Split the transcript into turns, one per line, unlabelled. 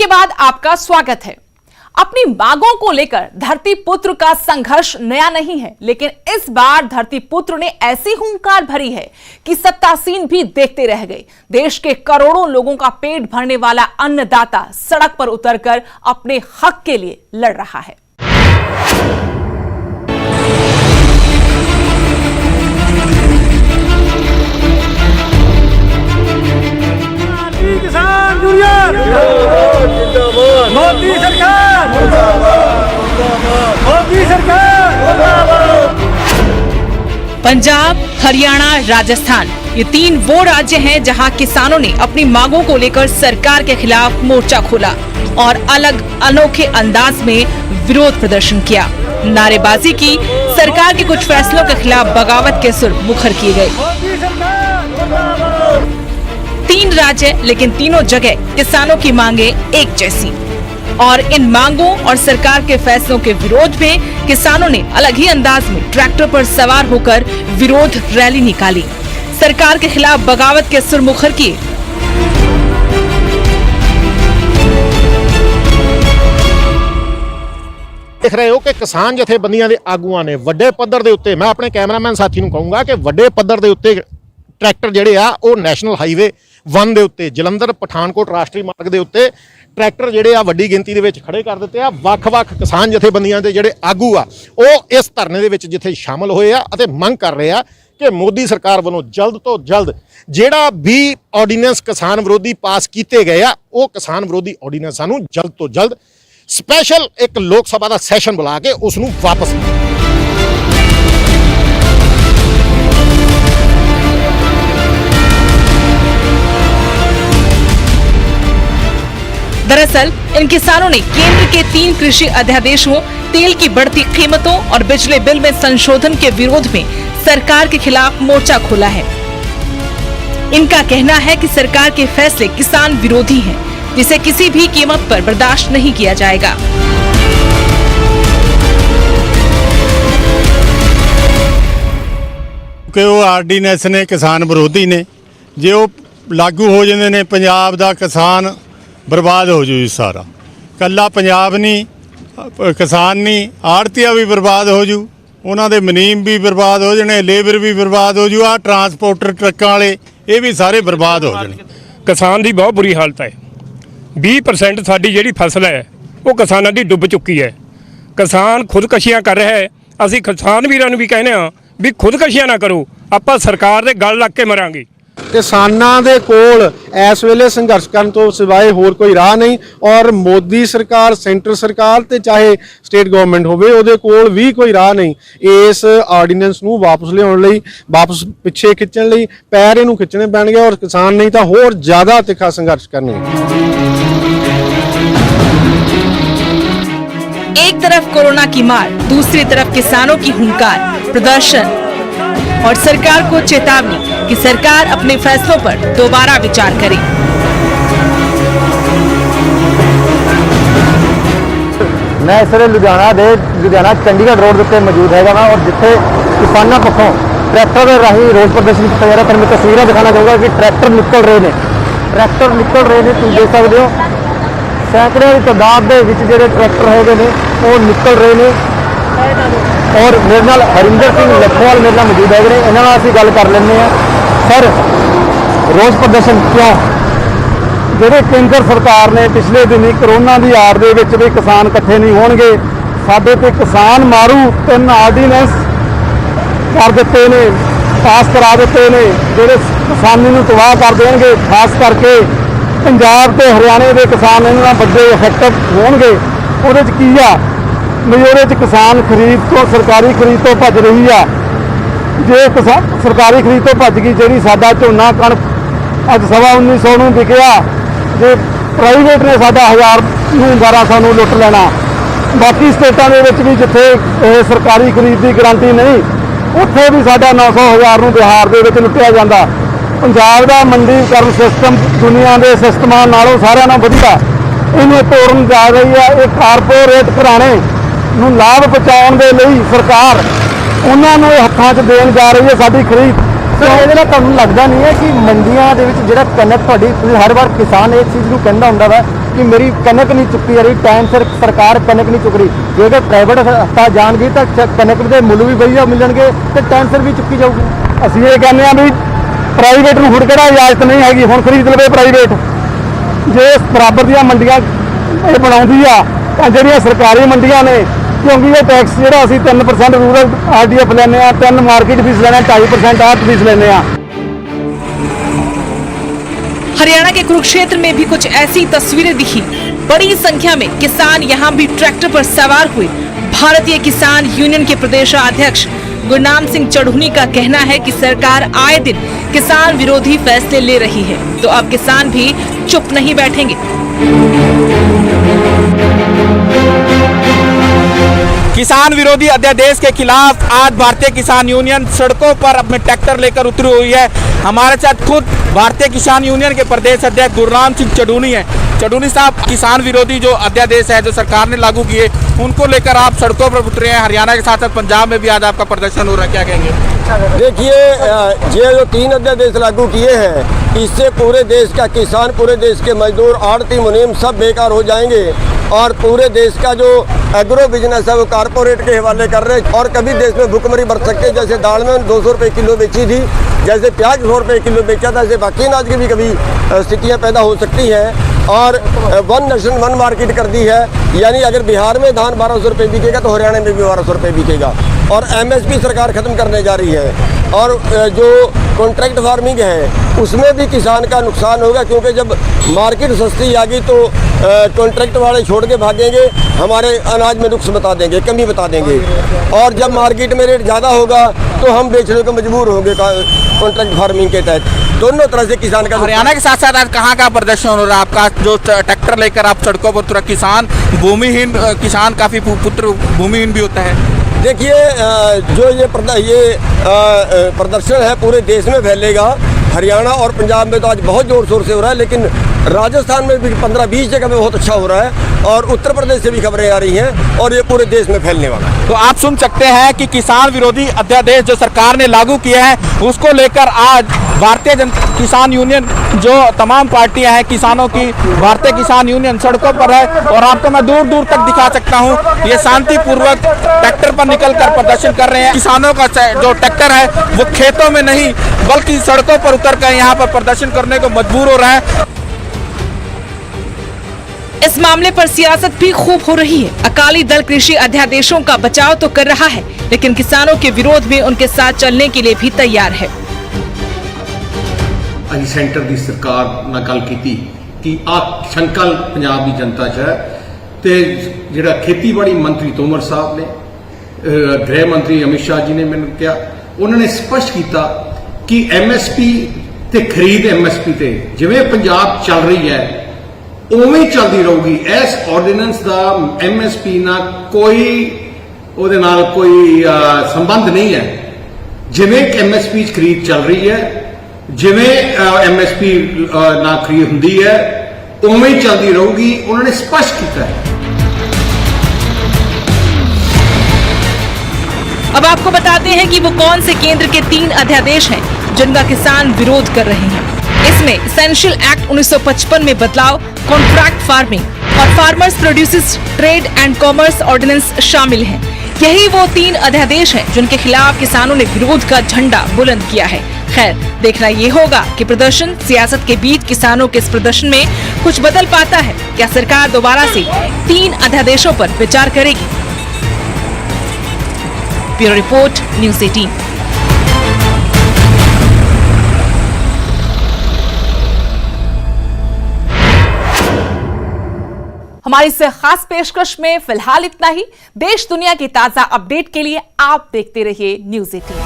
के बाद आपका स्वागत है। अपनी मांगों को लेकर धरती पुत्र का संघर्ष नया नहीं है, लेकिन इस बार धरती पुत्र ने ऐसी हुंकार भरी है कि सत्तासीन भी देखते रह गए। देश के करोड़ों लोगों का पेट भरने वाला अन्नदाता सड़क पर उतरकर अपने हक के लिए लड़ रहा है।
किसान यूनियन जिंदाबाद, मोदी सरकार जिंदाबाद, मोदी सरकार जिंदाबाद।
पंजाब, हरियाणा, राजस्थान ये तीन वो राज्य हैं जहां किसानों ने अपनी मांगों को लेकर सरकार के खिलाफ मोर्चा खोला और अलग अनोखे अंदाज में विरोध प्रदर्शन किया, नारेबाजी की, सरकार के कुछ फैसलों के खिलाफ बगावत के सुर मुखर किए गए। तीन राज्य, लेकिन तीनों जगह किसानों की मांगे एक जैसी, और इन मांगों और सरकार के फैसलों के विरोध में किसानों ने अलग ही अंदाज में ट्रैक्टर पर सवार होकर विरोध रैली निकाली, सरकार के खिलाफ बगावत के सुर मुखर किए।
देख रहे हो कि किसान जथेबंदियां दे आगूआं ने वड्डे पੱਧਰ ਦੇ ਉੱਤੇ, मैं अपने कैमरामैन साथी ਨੂੰ ਕਹੂੰਗਾ कि वड्डे पੱਧਰ ਦੇ ਉੱਤੇ ट्रैक्टर ਜਿਹੜੇ ਆ ਉਹ ਨੈਸ਼ਨਲ ਹਾਈਵੇ 1 ਦੇ ਉੱਤੇ ਜਲੰਧਰ ਪਠਾਨਕੋਟ ਰਾਸ਼ਟਰੀ ਮਾਰਗ ਦੇ ਉੱਤੇ ट्रैक्टर ਜਿਹੜੇ ਆ ਵੱਡੀ ਗਿਣਤੀ ਦੇ ਵਿੱਚ ਖੜੇ ਕਰ ਦਿੱਤੇ ਆ। ਵੱਖ-ਵੱਖ ਕਿਸਾਨ ਜਥੇਬੰਦੀਆਂ ਦੇ ਜਿਹੜੇ ਆਗੂ ਆ ਉਹ ਇਸ ਧਰਨੇ ਦੇ ਵਿੱਚ ਜਿੱਥੇ ਸ਼ਾਮਲ ਹੋਏ ਆ ਅਤੇ ਮੰਗ ਕਰ ਰਹੇ ਆ ਕਿ ਮੋਦੀ ਸਰਕਾਰ ਵੱਲੋਂ ਜਲਦ ਤੋਂ ਜਲਦ ਜਿਹੜਾ ਵੀ ਆਰਡੀਨੈਂਸ ਕਿਸਾਨ ਵਿਰੋਧੀ ਪਾਸ ਕੀਤੇ ਗਏ ਆ ਉਹ ਕਿਸਾਨ ਵਿਰੋਧੀ ਆਰਡੀਨੈਂਸਾਂ ਨੂੰ ਜਲਦ ਤੋਂ ਜਲਦ ਸਪੈਸ਼ਲ ਇੱਕ ਲੋਕ ਸਭਾ ਦਾ ਸੈਸ਼ਨ ਬੁਲਾ ਕੇ ਉਸ ਨੂੰ ਵਾਪਸ
दरअसल इन किसानों ने केंद्र के 3 कृषि अध्यादेशों, तेल की बढ़ती कीमतों और बिजली बिल में संशोधन के विरोध में सरकार के खिलाफ मोर्चा खोला है। इनका कहना है कि सरकार के फैसले किसान विरोधी हैं, जिसे किसी भी कीमत पर बर्दाश्त नहीं किया जाएगा।
कि वो आर्डीनेंस ने किसान विरोधी ने, जो लागू हो जाते ने पंजाब दा किसान बर्बाद हो जू। सारा कल्ला पंजाब नहीं, किसान नहीं, आड़तिया भी बर्बाद हो जू, उन्होंने मुनीम भी बर्बाद हो जाने, लेबर भी बर्बाद हो जू, आ ट्रांसपोर्टर ट्रकों वाले ये भी सारे बर्बाद हो जाने।
किसान की बहुत बुरी हालत है। 20% साडी जिहड़ी फसल है वो किसानों की डुब चुकी है। किसान खुदकशियां कर रहा है। असीं किसान वीरां नूं भी कहने भी खुदकशियां ना करो, आपां सरकार दे गल लग के मरांगे।
किसानां दे कोल इस वेले संघर्ष करन तो सिवाए होर कोई राह नहीं, और मोदी सरकार, सेंटर सरकार ते चाहे स्टेट गवर्नमेंट होवे उहदे कोल भी कोई राह नहीं। इस आर्डीनेंस नूं वापस लियाउण लई, वापस पिछे खिच्चण लई पैर इहनूं खिच्चणे पैणगे, और किसान नहीं तां होर ज़्यादा तिखा संघर्ष करनगे।
एक तरफ कोरोना की मार, दूसरी तरफ किसानों की हुंकार, प्रदर्शन और सरकार को चेतावनी कि सरकार अपने फैसलों पर दोबारा विचार करे।
मैं इस वे लुधियाना चंडीगढ़ रोड उत्ते मौजूद है और जिथे किसानों पक्षों ट्रैक्टर के राही रोज प्रदर्शन किया जा रहा। मैं तस्वीरें दिखाना चाहूँगा कि ट्रैक्टर निकल रहे हैं, तुम देख सकते हो सैकड़ों की तादाद के जो ट्रैक्टर है वो निकल रहे हैं। और मेरे नाल हरिंदर सिंह लखोवाल मेरे नाल मौजूद है, इन्होंने असीं गल कर लेंगे हैं। सर, रोज़ प्रदर्शन क्यों? जो केंद्र सरकार ने पिछले दिन करोना की आड़ दे विच भी किसान इकट्ठे नहीं होणगे, साडे ते किसान मारू 3 आर्डीनेंस कर दिते ने, पास करा दिते ने, जो किसानी नूं तबाह कर देणगे। खास करके पंजाब ते हरियाणे के किसान इन्हां वड्डे इफेक्ट होणगे। उहदे च की आ मजोरे च किसान खरीद तो, सरकारी खरीद तो भज रही है। जे किसान सरकारी खरीद तो भज गई, जी साडा झोना कणक अज 1950 नूं विकिया, जे प्राइवेट ने साडा 1200 नूं लुट लेना। बाकी स्टेटां दे विच भी जिथे सरकारी खरीद की गारंटी नहीं, उत्थे भी साडा 900,000 नूं बिहार दे विच लुटिया जांदा। पंजाब दा मंडीकरण सिस्टम दुनिया के सिस्टमां नालों सारिਆਂ नालों वधिया इन्हें तोड़न जा रही है। ये कारपोरेट घराणे नूं लाभ पहुँचाउण दे लई सरकार उन्होंने हत्थां 'च देण जा रही है साडी खरीद। तो ये तुहानूं लगदा नहीं है कि मंडियां दे विच जिहड़ा कनक तुहाडी हर बार किसान एक चीज़ नूं कहंदा हुंदा वा कि मेरी कनक नहीं चुकी जा रही, टाइम सिर सरकार कनक नहीं चुक रही। जेकर प्राइवेट हस्पताल जाएगी तो कनक के मुੱਲ भी ਵਧੀਆ ਮਿਲਣਗੇ ਤੇ टाइम सिर भी चुकी जाऊगी। ਅਸੀਂ ਇਹ ਕਹਿੰਦੇ ਆ ਵੀ ਪ੍ਰਾਈਵੇਟ ਨੂੰ ਹੁਣ ਕਿਹੜਾ ਇਜਾਜ਼ਤ ਨਹੀਂ ਹੈਗੀ, ਹੁਣ ਖਰੀਦ ਲਵੇ ਪ੍ਰਾਈਵੇਟ। ਜੇ ਬਰਾਬਰ ਦੀਆਂ ਮੰਡੀਆਂ ਇਹ ਬਣਾਉਂਦੀ ਆ ਤਾਂ ਜਿਹੜੀਆਂ ਸਰਕਾਰੀ ਮੰਡੀਆਂ ਨੇ, ਕਿਉਂਕਿ ਇਹ ਟੈਕਸ ਜਿਹੜਾ ਅਸੀਂ 3% ਰੂਰਲ ਆਰਡੀਐਫ ਲੈਂਦੇ ਆ, 3 ਮਾਰਕੀਟ ਫੀਸ ਲੈਂਦੇ ਆ, 2.5% ਆਰਟ ਫੀਸ ਲੈਂਦੇ ਆ।
हरियाणा के कुरुक्षेत्र में भी कुछ ऐसी तस्वीरें दिखी। बड़ी संख्या में किसान यहाँ भी ट्रैक्टर पर सवार हुए। भारतीय किसान यूनियन के प्रदेशाध्यक्ष गुरनाम सिंह चढ़ूनी का कहना है कि सरकार आए दिन किसान विरोधी फैसले ले रही है, तो अब किसान भी चुप नहीं बैठेंगे।
किसान विरोधी अध्यादेश के खिलाफ आज भारतीय किसान यूनियन सड़कों पर अपने ट्रैक्टर लेकर उतरी हुई है। हमारे साथ खुद भारतीय किसान यूनियन के प्रदेश अध्यक्ष गुरनाम सिंह चढ़ूनी है। चढ़ूनी साहब, किसान विरोधी जो अध्यादेश है जो सरकार ने लागू किए, उनको लेकर आप सड़कों पर उतरे हैं। हरियाणा के साथ साथ पंजाब में भी आज आपका प्रदर्शन हो रहा है, क्या कहेंगे?
देखिए, ये जो 3 अध्यादेश लागू किए हैं, इससे पूरे देश का किसान, पूरे देश के मजदूर, आड़ती, मुनीम सब बेकार हो जाएंगे और पूरे देश का जो एग्रो बिजनेस है वो कारपोरेट के हवाले कर रहे हैं। और कभी देश में भुखमरी बढ़ सकती है। जैसे दाल में 200 रुपये किलो बेची थी, जैसे प्याज 100 रुपये किलो बेचा था, ऐसे बाकी अनाज की भी कभी स्थितियाँ पैदा हो सकती हैं। और 1 नेशन 1 मार्केट कर दी है, यानी अगर बिहार में धान 1200 रुपये बिकेगा तो हरियाणा में भी 1200 रुपये बिकेगा। और MSP सरकार ख़त्म करने जा रही है। और जो कॉन्ट्रैक्ट फार्मिंग है उसमें भी किसान का नुकसान होगा, क्योंकि जब मार्केट सस्ती आ गई तो कॉन्ट्रैक्ट वाले छोड़ के भागेंगे, हमारे अनाज में नुक्स बता देंगे, कमी बता देंगे। और जब मार्केट में रेट ज़्यादा होगा तो हम बेचने को मजबूर होंगे कॉन्ट्रैक्ट फार्मिंग के तहत। दोनों तरह से किसान का
हरियाणा के साथ साथ आज कहाँ का प्रदर्शन हो रहा है आपका? जो ट्रैक्टर लेकर आप सड़कों पर उतरा, किसान भूमिहीन, किसान काफ़ी पुत्र भूमिहीन भी होता है।
देखिए, जो ये प्रदर्शन है पूरे देश में फैलेगा। हरियाणा और पंजाब में तो आज बहुत जोर शोर से हो रहा है, लेकिन राजस्थान में भी 15-20 जगह में बहुत अच्छा हो रहा है। और उत्तर प्रदेश से भी खबरें आ रही हैं और ये पूरे देश में फैलने वाला है।
तो आप सुन सकते हैं कि किसान विरोधी अध्यादेश जो सरकार ने लागू किया है, उसको लेकर आज भारतीय किसान यूनियन, जो तमाम पार्टियां हैं किसानों की, भारतीय किसान यूनियन सड़कों पर है। और आपको मैं दूर दूर तक दिखा सकता हूं, ये शांतिपूर्वक ट्रैक्टर पर निकलकर प्रदर्शन कर रहे हैं। किसानों का जो ट्रैक्टर है वो खेतों में नहीं बल्कि सड़कों पर उतर कर यहाँ पर प्रदर्शन करने को मजबूर हो रहा है।
इस मामले पर सियासत भी खूब हो रही है। अकाली दल कृषि अध्यादेशों का बचाव तो कर रहा है, लेकिन किसानों के विरोध में उनके साथ चलने के लिए भी तैयार है।
ਅਸੀਂ ਸੈਂਟਰ ਦੀ ਸਰਕਾਰ ਨਾਲ ਗੱਲ ਕੀਤੀ ਕਿ ਆ ਸੰਕਲ ਪੰਜਾਬ ਦੀ ਜਨਤਾ 'ਚ ਹੈ ਤੇ ਜਿਹੜਾ ਖੇਤੀਬਾੜੀ ਮੰਤਰੀ ਤੋਮਰ ਸਾਹਿਬ ਨੇ, ਗ੍ਰਹਿ ਮੰਤਰੀ ਅਮਿਤ ਸ਼ਾਹ ਜੀ ਨੇ ਮੈਨੂੰ ਕਿਹਾ, ਉਹਨਾਂ ਨੇ ਸਪਸ਼ਟ ਕੀਤਾ ਕਿ MSP ਤੇ ਖਰੀਦ MSP ਤੇ ਜਿਵੇਂ ਪੰਜਾਬ ਚੱਲ ਰਹੀ ਹੈ ਉਵੇਂ ਹੀ ਚੱਲਦੀ ਰਹੂਗੀ। ਇਸ ਆਰਡੀਨੈਂਸ ਦਾ MSP ਨਾਲ ਕੋਈ ਉਹਦੇ ਨਾਲ ਕੋਈ ਸੰਬੰਧ ਨਹੀਂ ਹੈ। ਜਿਵੇਂ MSP 'ਚ ਖਰੀਦ ਚੱਲ ਰਹੀ ਹੈ, ਜਿਵੇਂ MSP ਨਾ ਖਰੀਦ ਹੁੰਦੀ ਹੈ ਉਵੇਂ ਹੀ ਚੱਲਦੀ ਰਹੂਗੀ, ਉਹਨਾਂ ਨੇ ਸਪਸ਼ਟ ਕੀਤਾ है।
अब आपको बताते हैं कि वो कौन से केंद्र के 3 अध्यादेश हैं जिनका किसान विरोध कर रहे हैं। इसमें एसेंशियल एक्ट 1955 में बदलाव, कॉन्ट्रैक्ट फार्मिंग और farmers producers trade and commerce ordinance शामिल हैं। यही वो 3 अध्यादेश हैं जिनके खिलाफ किसानों ने विरोध का झंडा बुलंद किया है। खैर, देखना ये होगा कि प्रदर्शन सियासत के बीच किसानों के इस प्रदर्शन में कुछ बदल पाता है। क्या सरकार दोबारा से 3 अध्यादेशों पर विचार करेगी? Bureau report, news 18। हमारी इस खास पेशकश में फिलहाल इतना ही। देश दुनिया की ताजा अपडेट के लिए आप देखते रहिए न्यूज़ 18।